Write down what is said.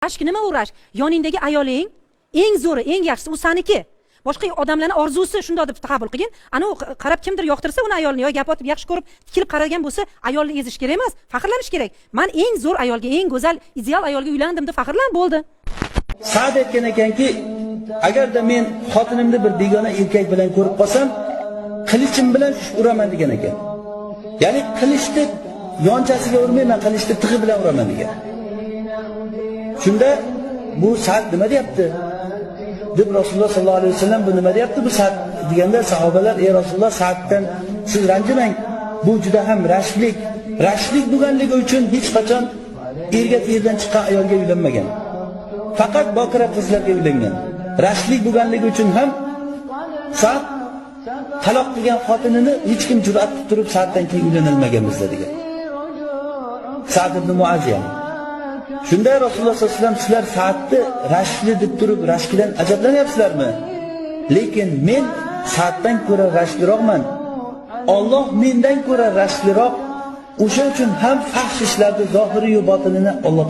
Rashk nima u rashk? Yoningdagi ayoling eng zo'ri, eng yaxshisi u saniki. Boshqa odamlarning orzusi shunday deb qabul qilgin. Ana u qarab kimdir yoqtirsa uni ayolni yo gap otib yaxshi ko'rib, tikilib qaragan bo'lsa, ayolni ezish kerak emas, faxrlanish kerak. Men eng zo'r ayolga, eng go'zal, ideal ayolga uylandim deb faxrlan bo'ldi. Sa'd aytgan ekanki, agarda men xotinimni bir begona erkak bilan ko'rib qolsam, qilichim bilan uraman degan ekan. Ya'ni qilichni yonchasiga urmayman, qilichni tig'i bilan uraman degan. Shunda bu Sa'd nima deyapti? Deb Rasululloh sollallohu alayhi vasallam bu nima deyapti? Bu Sa'd deganda sahobalar, "Ey Rasululloh, Sa'ddan siz ranjimang. Bu juda ham rashklik. Rashklik bo'lganligi uchun hech qachon erga terdan chiqqan ayolga uylanmagan. Faqat bokira qizlarga uylangan. Rashklik bo'lganligi uchun ham Sa'd taloq qilgan xotinini hech kim jur'at qilib turib Sa'ddan keyin uylanolmagan bizda" degan. Sa'd ibn Muaziya. Shunda Rasululloh sollallohu alayhi vasallam sizlar Sa'dni rashkli deb turib rashkidan ajablanyapsizlarmi? Lekin men Sa'ddan ko'ra rashkliroqman. Alloh mendan ko'ra rashkliroq. O'sha uchun ham fahsh ishlarni zohiri va botinini Alloh